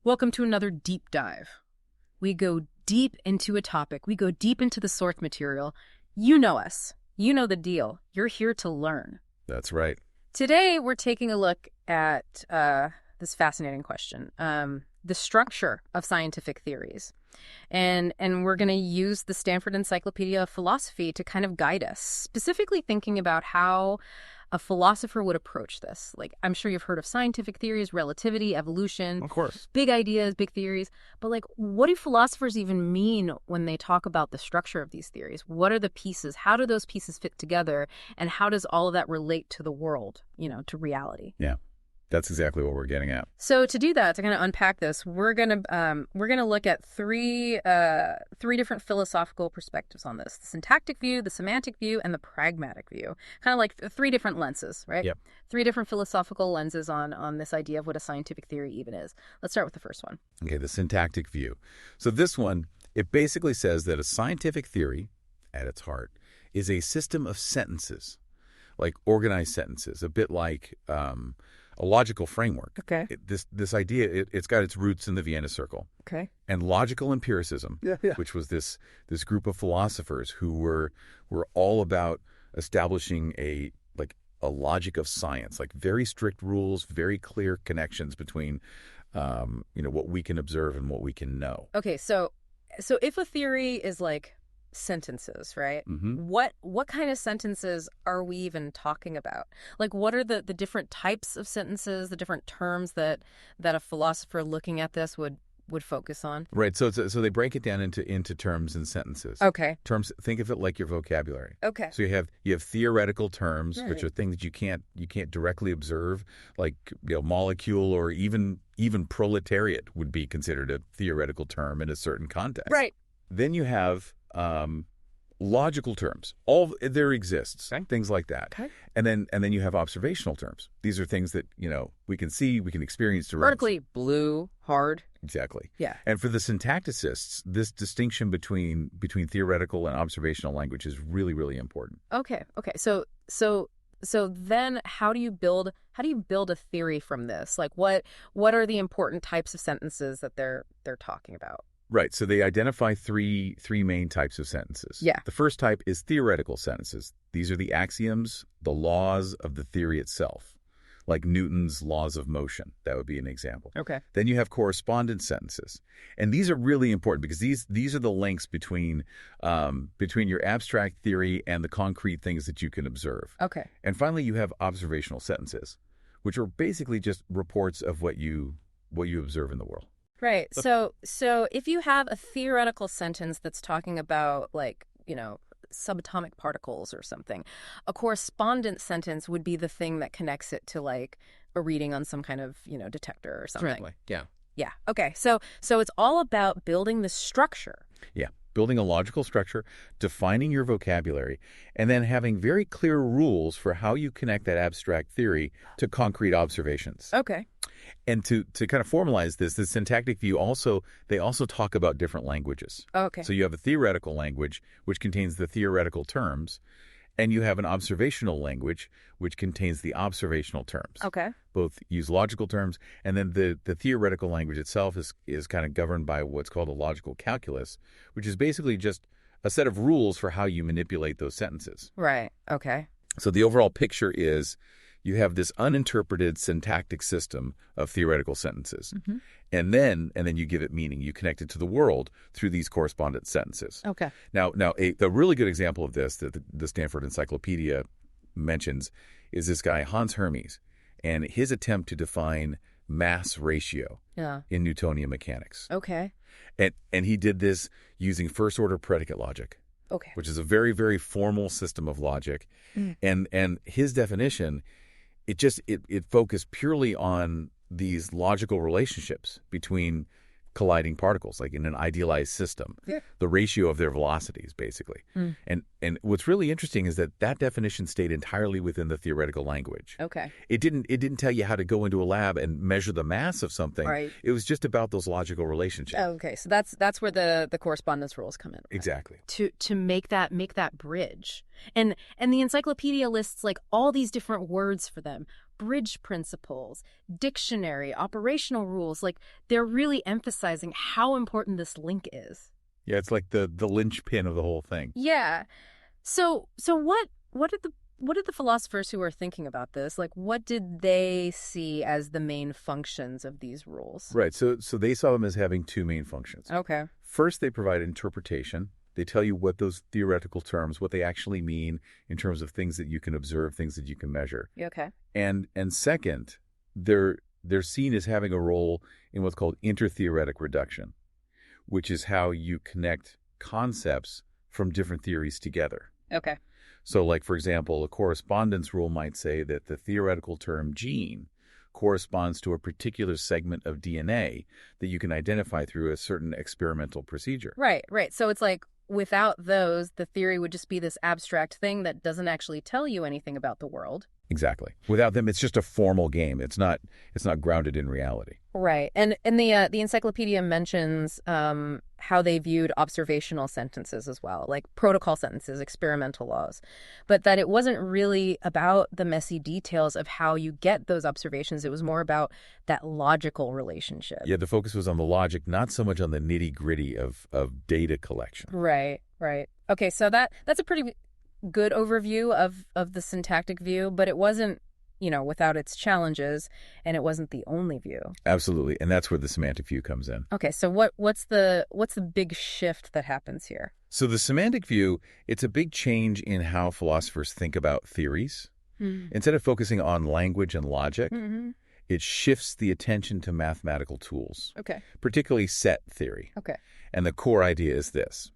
Welcome to another deep dive. We go deep into a topic. We go deep into the source material. You know us. You know the deal. You're here to learn. That's right. Today, we're taking a look at this fascinating question, the structure of scientific theories. And we're going to use the Stanford Encyclopedia of Philosophy to kind of guide us, specifically thinking about how a philosopher would approach this. Like, I'm sure you've heard of scientific theories, relativity, evolution. Of course. Big ideas, big theories. But, like, what do philosophers even mean when they talk about the structure of these theories? What are the pieces? How do those pieces fit together? And how does all of that relate to the world, to reality? Yeah. That's exactly what we're getting at. So to do that, to kind of unpack this, we're gonna look at three different philosophical perspectives on this: the syntactic view, the semantic view, and the pragmatic view. Kind of like three different lenses, right? Yep. Three different philosophical lenses on this idea of what a scientific theory even is. Let's start with the first one. Okay, the syntactic view. So this one, it basically says that a scientific theory, at its heart, is a system of sentences, like organized sentences, a bit like a logical framework. Okay. This idea, it's got its roots in the Vienna Circle. Okay. And logical empiricism, which was this group of philosophers who were all about establishing a logic of science, like very strict rules, very clear connections between what we can observe and what we can know. Okay, so if a theory is like sentences, right? Mm-hmm. What kind of sentences are we even talking about? Like, what are the different types of sentences, the different terms that a philosopher looking at this would focus on? Right. So they break it down into terms and sentences. Okay. Terms. Think of it like your vocabulary. Okay. So you have theoretical terms, Right. which are things that you can't directly observe, like molecule or even proletariat would be considered a theoretical term in a certain context. Right. Then you have logical terms. All there exists, Okay. things like that. Okay. And then you have observational terms. These are things that we can see, we can experience directly. Vertically, blue, hard. Exactly. Yeah. And for the syntacticists, this distinction between theoretical and observational language is really, really important. Okay. So then how do you build a theory from this? Like, what are the important types of sentences that they're talking about? Right. So they identify three main types of sentences. Yeah. The first type is theoretical sentences. These are the axioms, the laws of the theory itself, like Newton's laws of motion. That would be an example. Okay. Then you have correspondence sentences. And these are really important because these are the links between your abstract theory and the concrete things that you can observe. Okay. And finally, you have observational sentences, which are basically just reports of what you observe in the world. Right. So if you have a theoretical sentence that's talking about, like, subatomic particles or something, a correspondence sentence would be the thing that connects it to, like, a reading on some kind of, detector or something. Certainly. Yeah. Yeah. Okay. So it's all about building the structure. Yeah. Building a logical structure, defining your vocabulary, and then having very clear rules for how you connect that abstract theory to concrete observations. Okay. And to kind of formalize this, the syntactic view they also talk about different languages. Okay. So you have a theoretical language, which contains the theoretical terms, and you have an observational language, which contains the observational terms. Okay. Both use logical terms, and then the theoretical language itself is kind of governed by what's called a logical calculus, which is basically just a set of rules for how you manipulate those sentences. Right. Okay. So the overall picture is you have this uninterpreted syntactic system of theoretical sentences. Mm-hmm. And then you give it meaning. You connect it to the world through these correspondence sentences. Okay. Now, a really good example of this that the Stanford Encyclopedia mentions is this guy, Hans Hermes, and his attempt to define mass ratio in Newtonian mechanics. Okay. And he did this using first-order predicate logic. Okay. Which is a very, very formal system of logic. And his definition, it focused purely on these logical relationships between colliding particles, like in an idealized system, the ratio of their velocities, basically. And what's really interesting is that definition stayed entirely within the theoretical language. Okay. It didn't tell you how to go into a lab and measure the mass of something. Right. It was just about those logical relationships. Okay. So that's where the correspondence rules come in. Exactly. To make that bridge. And the encyclopedia lists, like, all these different words for them: bridge principles, dictionary, operational rules. Like, they're really emphasizing how important this link is. Yeah, it's like the linchpin of the whole thing. Yeah. So what did the philosophers who were thinking about this, like, what did they see as the main functions of these rules? Right. So they saw them as having two main functions. Okay. First, they provide interpretation. They tell you what those theoretical terms, what they actually mean in terms of things that you can observe, things that you can measure. Okay. And second, they're seen as having a role in what's called intertheoretic reduction, which is how you connect concepts from different theories together. Okay. So, like, for example, a correspondence rule might say that the theoretical term gene corresponds to a particular segment of DNA that you can identify through a certain experimental procedure. Right. So it's like, without those, the theory would just be this abstract thing that doesn't actually tell you anything about the world. Exactly. Without them, it's just a formal game. It's not grounded in reality. Right. And the encyclopedia mentions how they viewed observational sentences as well, like protocol sentences, experimental laws, but that it wasn't really about the messy details of how you get those observations. It was more about that logical relationship. Yeah, the focus was on the logic, not so much on the nitty-gritty of data collection. Right. Okay, so that's a pretty good overview of the syntactic view, but it wasn't, without its challenges, and it wasn't the only view. Absolutely, and that's where the semantic view comes in. Okay, so what's the big shift that happens here? So the semantic view, it's a big change in how philosophers think about theories. Mm-hmm. Instead of focusing on language and logic, Mm-hmm. it shifts the attention to mathematical tools, Okay. particularly set theory. Okay. And the core idea is this.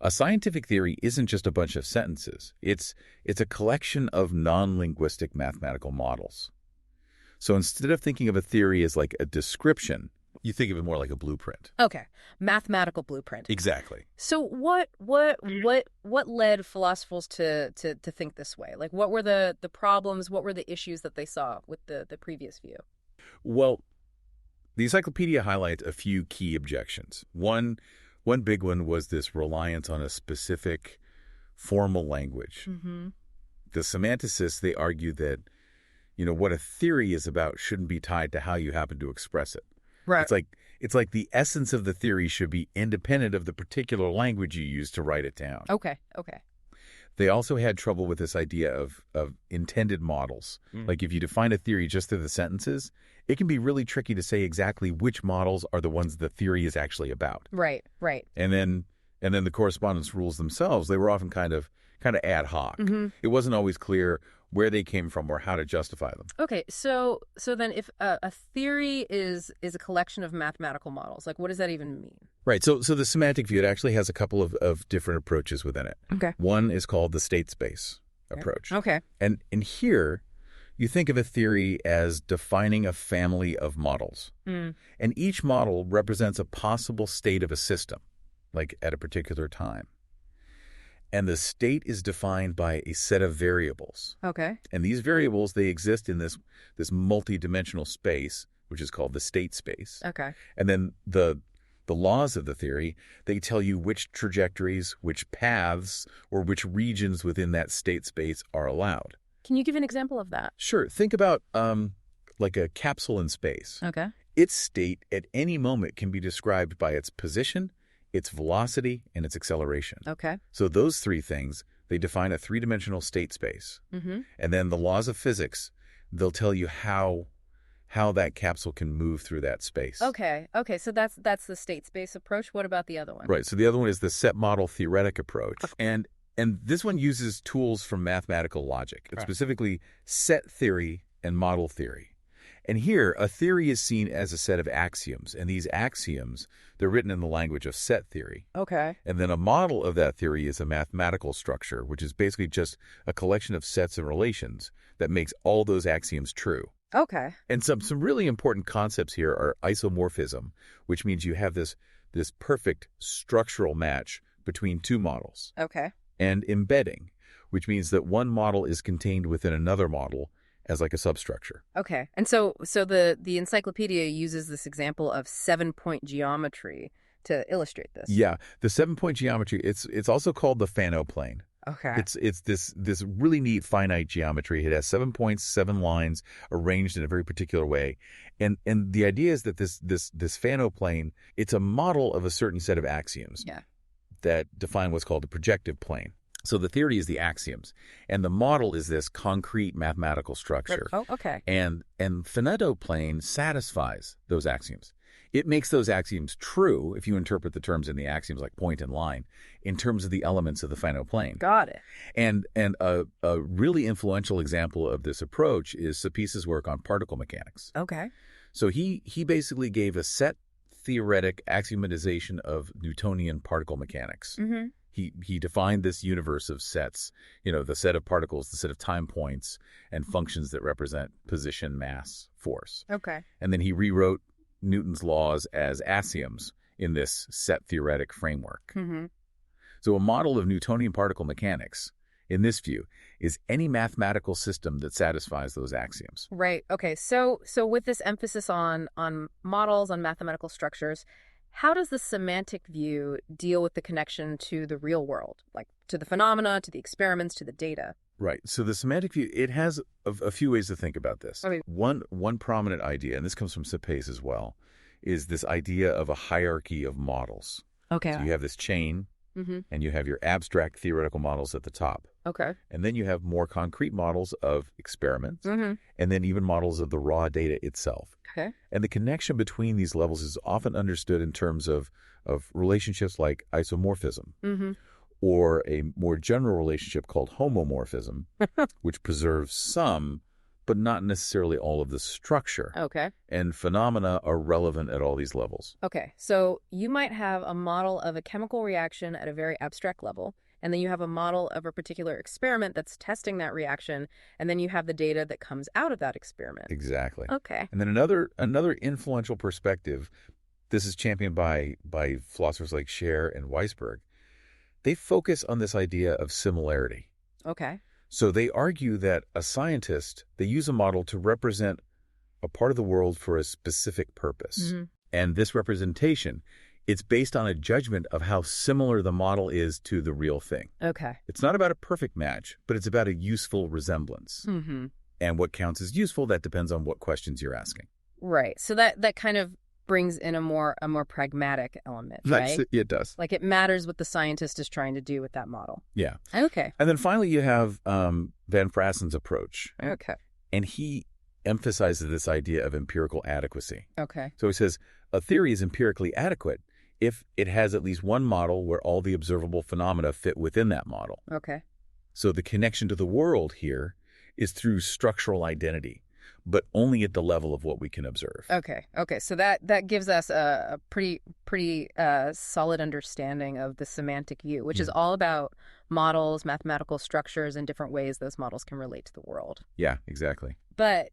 A scientific theory isn't just a bunch of sentences. It's a collection of non-linguistic mathematical models. So instead of thinking of a theory as like a description, you think of it more like a blueprint. Okay. Mathematical blueprint. Exactly. So what led philosophers to think this way? Like, what were the problems, what were the issues that they saw with the previous view? Well, the encyclopedia highlights a few key objections. One big one was this reliance on a specific formal language. Mm-hmm. The semanticists, they argue that, what a theory is about shouldn't be tied to how you happen to express it. Right. It's like the essence of the theory should be independent of the particular language you use to write it down. Okay. They also had trouble with this idea of intended models. Like, if you define a theory just through the sentences, it can be really tricky to say exactly which models are the ones the theory is actually about. Right. And then the correspondence rules themselves, they were often kind of ad hoc. Mm-hmm. It wasn't always clear where they came from or how to justify them. Okay, so then if a theory is a collection of mathematical models, like, what does that even mean? Right. So the semantic view, it actually has a couple of different approaches within it. Okay. One is called the state space approach. Okay. And here, you think of a theory as defining a family of models. Mm. And each model represents a possible state of a system, like at a particular time. And the state is defined by a set of variables. Okay. And these variables, they exist in this multi-dimensional space, which is called the state space. Okay. And then the laws of the theory, they tell you which trajectories, which paths, or which regions within that state space are allowed. Can you give an example of that? Sure. Think about like a capsule in space. Okay. Its state at any moment can be described by its position, its velocity, and its acceleration. Okay. So those three things, they define a three-dimensional state space. Mm-hmm. And then the laws of physics, they'll tell you how that capsule can move through that space. Okay. So that's the state space approach. What about the other one? Right. So the other one is the set model theoretic approach. And this one uses tools from mathematical logic, specifically set theory and model theory. And here, a theory is seen as a set of axioms. And these axioms, they're written in the language of set theory. Okay. And then a model of that theory is a mathematical structure, which is basically just a collection of sets and relations that makes all those axioms true. Okay. And some really important concepts here are isomorphism, which means you have this perfect structural match between two models. Okay. And embedding, which means that one model is contained within another model as like a substructure. Okay. And so the encyclopedia uses this example of 7-point geometry to illustrate this. Yeah. The 7-point geometry, it's also called the Fano plane. Okay. It's this really neat finite geometry. It has 7 points, 7 lines arranged in a very particular way. And the idea is that this Fano plane, it's a model of a certain set of axioms Yeah. that define what's called a projective plane. So the theory is the axioms, and the model is this concrete mathematical structure. Oh, okay. And Finetto plane satisfies those axioms. It makes those axioms true if you interpret the terms in the axioms like point and line in terms of the elements of the Finetto plane. Got it. And a really influential example of this approach is Sapis's work on particle mechanics. Okay. So he basically gave a set theoretic axiomatization of Newtonian particle mechanics. Mm-hmm. He defined this universe of sets, the set of particles, the set of time points, and functions that represent position, mass, force. Okay. And then he rewrote Newton's laws as axioms in this set theoretic framework. Mm-hmm. So a model of Newtonian particle mechanics, in this view, is any mathematical system that satisfies those axioms. Right. Okay. So with this emphasis on models, on mathematical structures, how does the semantic view deal with the connection to the real world, like to the phenomena, to the experiments, to the data? Right. So the semantic view, it has a few ways to think about this. Okay. One prominent idea, and this comes from Sapes as well, is this idea of a hierarchy of models. Okay. So you have this chain, Mm-hmm. and you have your abstract theoretical models at the top. Okay. And then you have more concrete models of experiments, Mm-hmm. and then even models of the raw data itself. Okay. And the connection between these levels is often understood in terms of relationships like isomorphism, Mm-hmm. or a more general relationship called homomorphism, which preserves some, but not necessarily all of the structure. Okay. And phenomena are relevant at all these levels. Okay. So you might have a model of a chemical reaction at a very abstract level, and then you have a model of a particular experiment that's testing that reaction, and then you have the data that comes out of that experiment. Exactly. Okay. And then another influential perspective, this is championed by philosophers like Scher and Weisberg. They focus on this idea of similarity. Okay. So they argue that a scientist, they use a model to represent a part of the world for a specific purpose. Mm-hmm. And this representation, it's based on a judgment of how similar the model is to the real thing. Okay. It's not about a perfect match, but it's about a useful resemblance. Mm-hmm. And what counts as useful, that depends on what questions you're asking. Right. So that kind of brings in a more pragmatic element, right? It does. Like it matters what the scientist is trying to do with that model. Yeah. Okay. And then finally, you have Van Frassen's approach. Okay. And he emphasizes this idea of empirical adequacy. Okay. So he says, a theory is empirically adequate if it has at least one model where all the observable phenomena fit within that model. Okay. So the connection to the world here is through structural identity, but only at the level of what we can observe. Okay. Okay. So that gives us a pretty solid understanding of the semantic view, which is all about models, mathematical structures, and different ways those models can relate to the world. Yeah, exactly. But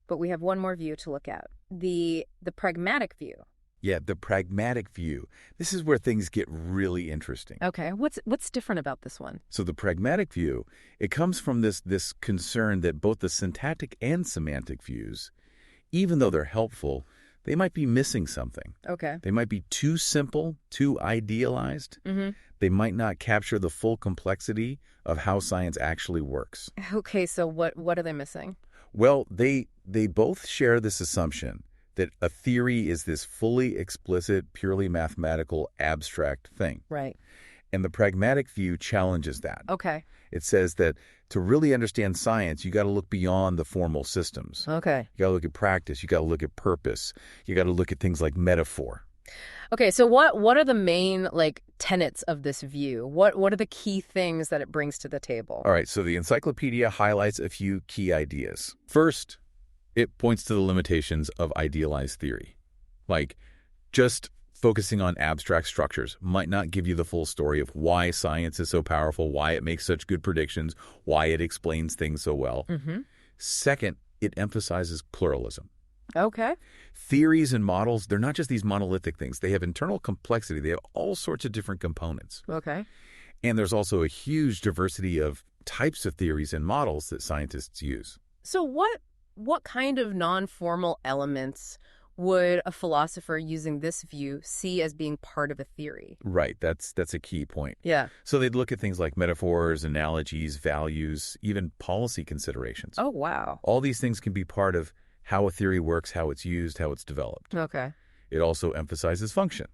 we have one more view to look at, the pragmatic view. Yeah, the pragmatic view. This is where things get really interesting. Okay. What's different about this one? So the pragmatic view, it comes from this concern that both the syntactic and semantic views, even though they're helpful, they might be missing something. Okay. They might be too simple, too idealized. Mm-hmm. They might not capture the full complexity of how science actually works. Okay. So what are they missing? Well, they both share this assumption that a theory is this fully explicit, purely mathematical, abstract thing. Right. And the pragmatic view challenges that. Okay. It says that to really understand science, you got to look beyond the formal systems. Okay. You got to look at practice. You got to look at purpose. You got to look at things like metaphor. Okay, so what are the main tenets of this view? What are the key things that it brings to the table? All right, so the encyclopedia highlights a few key ideas. First, it points to the limitations of idealized theory. Like, just focusing on abstract structures might not give you the full story of why science is so powerful, why it makes such good predictions, why it explains things so well. Mm-hmm. Second, it emphasizes pluralism. Okay. Theories and models, they're not just these monolithic things. They have internal complexity. They have all sorts of different components. Okay. And there's also a huge diversity of types of theories and models that scientists use. So what kind of non-formal elements would a philosopher using this view see as being part of a theory? Right. That's a key point. Yeah. So they'd look at things like metaphors, analogies, values, even policy considerations. Oh, wow. All these things can be part of how a theory works, how it's used, how it's developed. Okay. It also emphasizes function,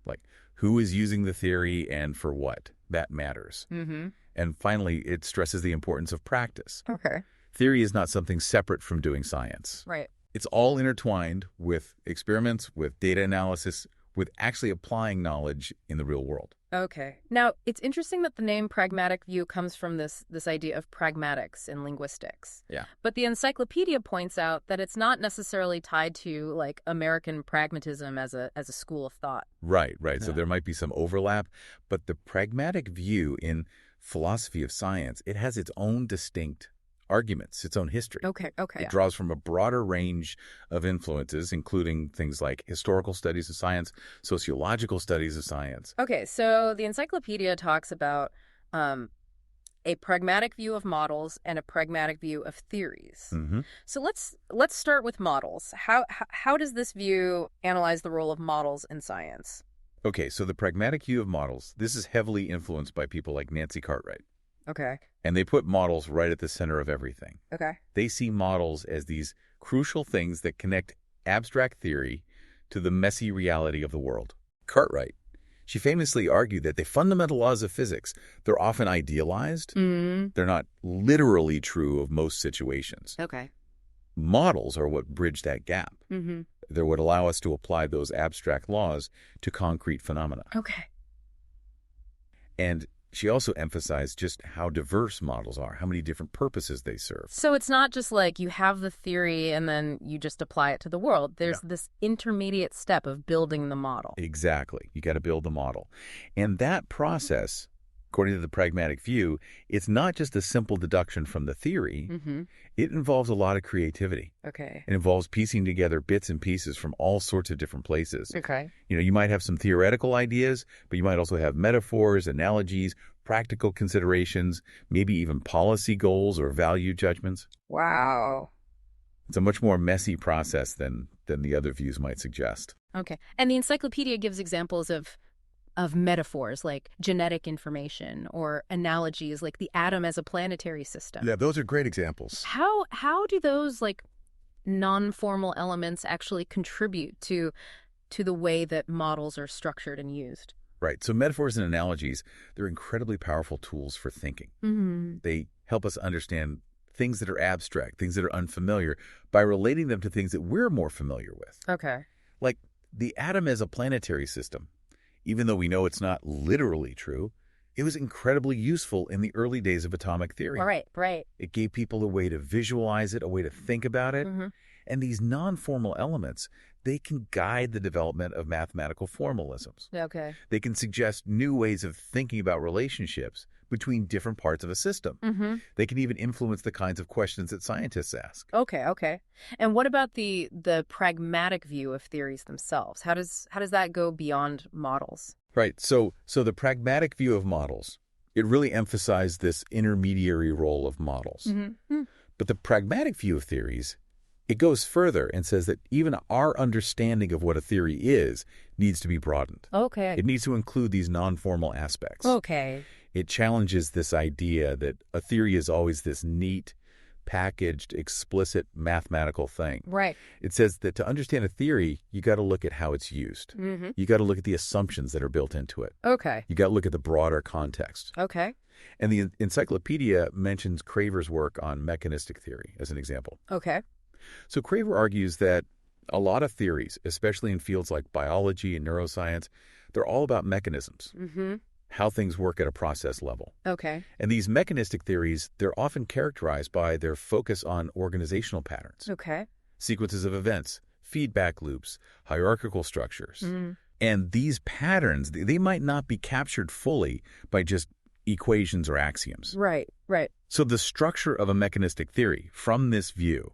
like who is using the theory and for what. That matters. Mm-hmm. And finally, it stresses the importance of practice. Okay. Theory is not something separate from doing science. Right. It's all intertwined with experiments, with data analysis, with actually applying knowledge in the real world. Okay. Now, it's interesting that the name pragmatic view comes from this idea of pragmatics in linguistics. Yeah. But the encyclopedia points out that it's not necessarily tied to like American pragmatism as a school of thought. Right. So Yeah. there might be some overlap, but the pragmatic view in philosophy of science, it has its own distinct arguments, its own history. Okay. It draws from a broader range of influences, including things like historical studies of science, sociological studies of science. Okay, so the encyclopedia talks about a pragmatic view of models and a pragmatic view of theories. Mm-hmm. So let's start with models. How does this view analyze the role of models in science? Okay, so the pragmatic view of models, this is heavily influenced by people like Nancy Cartwright. Okay. And they put models right at the center of everything. Okay. They see models as these crucial things that connect abstract theory to the messy reality of the world. Cartwright, she famously argued that the fundamental laws of physics, they're often idealized. Mm-hmm. They're not literally true of most situations. Okay. Models are what bridge that gap. Mm-hmm. They're what allow us to apply those abstract laws to concrete phenomena. Okay. And she also emphasized just how diverse models are, how many different purposes they serve. So it's not just like you have the theory and then you just apply it to the world. There's this intermediate step of building the model. Exactly. You got to build the model. And that process, according to the pragmatic view, it's not just a simple deduction from the theory. Mm-hmm. It involves a lot of creativity. Okay. It involves piecing together bits and pieces from all sorts of different places. Okay. You might have some theoretical ideas, but you might also have metaphors, analogies, practical considerations, maybe even policy goals or value judgments. Wow. It's a much more messy process than the other views might suggest. Okay. And the encyclopedia gives examples of metaphors like genetic information or analogies like the atom as a planetary system. Yeah, those are great examples. How do those like non-formal elements actually contribute to the way that models are structured and used? Right. So metaphors and analogies, they're incredibly powerful tools for thinking. Mm-hmm. They help us understand things that are abstract, things that are unfamiliar, by relating them to things that we're more familiar with. Okay. Like the atom as a planetary system. Even though we know it's not literally true, it was incredibly useful in the early days of atomic theory. Right. It gave people a way to visualize it, a way to think about it. Mm-hmm. And these non-formal elements, they can guide the development of mathematical formalisms. Okay. They can suggest new ways of thinking about relationships between different parts of a system. Mm-hmm. They can even influence the kinds of questions that scientists ask. Okay. And what about the pragmatic view of theories themselves? How does that go beyond models? Right. So the pragmatic view of models, it really emphasized this intermediary role of models. Mm-hmm. But the pragmatic view of theories, it goes further and says that even our understanding of what a theory is needs to be broadened. Okay. It needs to include these non-formal aspects. Okay. It challenges this idea that a theory is always this neat, packaged, explicit mathematical thing. Right. It says that to understand a theory, you got to look at how it's used. Mm-hmm. You got to look at the assumptions that are built into it. Okay. You got to look at the broader context. Okay. And the encyclopedia mentions Craver's work on mechanistic theory as an example. Okay. So Craver argues that a lot of theories, especially in fields like biology and neuroscience, they're all about mechanisms, Mm-hmm. how things work at a process level. Okay. And these mechanistic theories, they're often characterized by their focus on organizational patterns, Okay. sequences of events, feedback loops, hierarchical structures. Mm-hmm. And these patterns, they might not be captured fully by just equations or axioms. Right. So the structure of a mechanistic theory, from this view,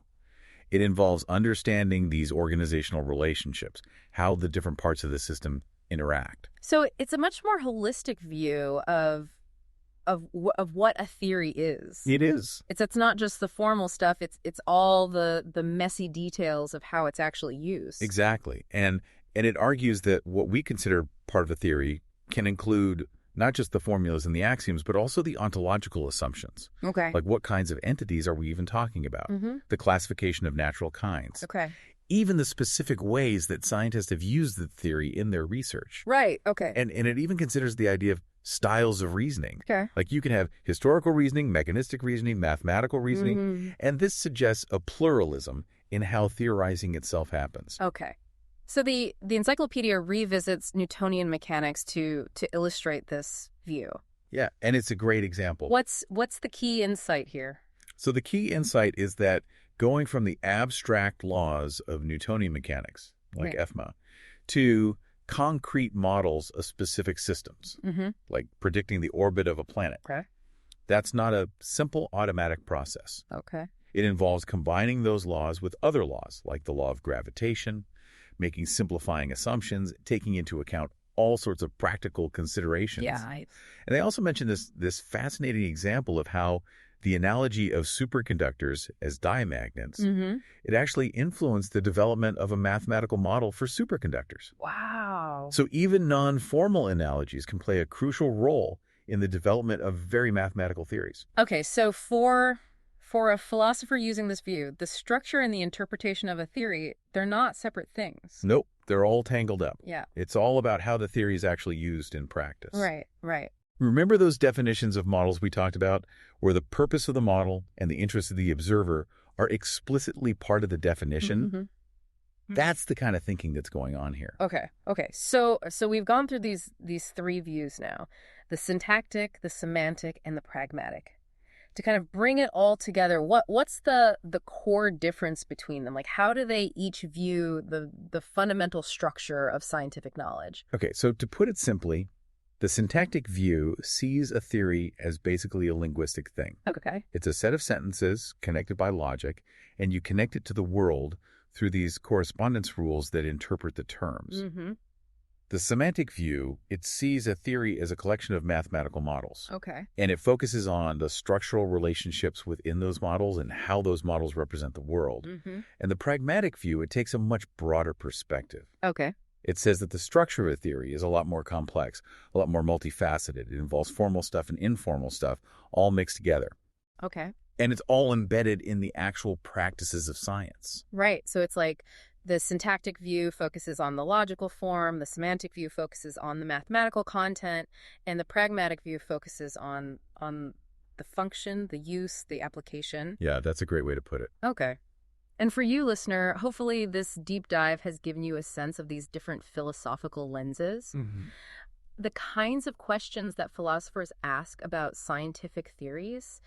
it involves understanding these organizational relationships, how the different parts of the system interact. So it's a much more holistic view of of what a theory is. It is. It's not just the formal stuff. It's all the messy details of how it's actually used. Exactly. And it argues that what we consider part of a theory can include not just the formulas and the axioms, but also the ontological assumptions. Okay. Like what kinds of entities are we even talking about? The classification of natural kinds. Okay. Even the specific ways that scientists have used the theory in their research. Right. Okay. And it even considers the idea of styles of reasoning. Okay. Like you can have historical reasoning, mechanistic reasoning, mathematical reasoning, and this suggests a pluralism in how theorizing itself happens. Okay. So the encyclopedia revisits Newtonian mechanics to illustrate this view. Yeah, and it's a great example. What's the key insight here? So the key insight is that going from the abstract laws of Newtonian mechanics, like Right. EFMA, to concrete models of specific systems, like predicting the orbit of a planet. Okay. That's not a simple automatic process. Okay. It involves combining those laws with other laws, like the law of gravitation, making simplifying assumptions, taking into account all sorts of practical considerations. Yeah. And they also mention this fascinating example of how the analogy of superconductors as diamagnets, it actually influenced the development of a mathematical model for superconductors. Wow. So even non-formal analogies can play a crucial role in the development of very mathematical theories. Okay, so for a philosopher using this view, the structure and the interpretation of a theory, they're not separate things. Nope, they're all tangled up. Yeah. It's all about how the theory is actually used in practice. Right, right. Remember those definitions of models we talked about, where the purpose of the model and the interest of the observer are explicitly part of the definition? That's the kind of thinking that's going on here. Okay. So we've gone through these three views now: the syntactic, the semantic, and the pragmatic. To kind of bring it all together, what's the core difference between them? Like, how do they each view the fundamental structure of scientific knowledge? Okay, so to put it simply, the syntactic view sees a theory as basically a linguistic thing. Okay. It's a set of sentences connected by logic, and you connect it to the world through these correspondence rules that interpret the terms. The semantic view, it sees a theory as a collection of mathematical models. Okay. And it focuses on the structural relationships within those models and how those models represent the world. And the pragmatic view, it takes a much broader perspective. Okay. It says that the structure of a theory is a lot more complex, a lot more multifaceted. It involves formal stuff and informal stuff all mixed together. Okay. And it's all embedded in the actual practices of science. Right. So it's like the syntactic view focuses on the logical form, the semantic view focuses on the mathematical content, and the pragmatic view focuses on the function, the use, the application. Yeah, that's a great way to put it. Okay. And for you, listener, hopefully this deep dive has given you a sense of these different philosophical lenses. The kinds of questions that philosophers ask about scientific theories,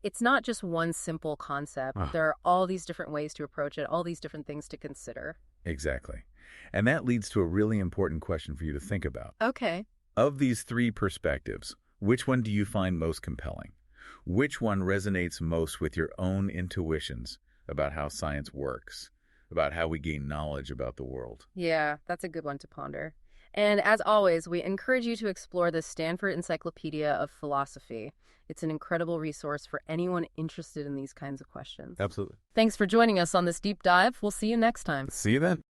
it's not just one simple concept. There are all these different ways to approach it, all these different things to consider. Exactly. And that leads to a really important question for you to think about. Okay. Of these three perspectives, which one do you find most compelling? Which one resonates most with your own intuitions about how science works, about how we gain knowledge about the world? Yeah, that's a good one to ponder. And as always, we encourage you to explore the Stanford Encyclopedia of Philosophy. It's an incredible resource for anyone interested in these kinds of questions. Absolutely. Thanks for joining us on this deep dive. We'll see you next time. See you then.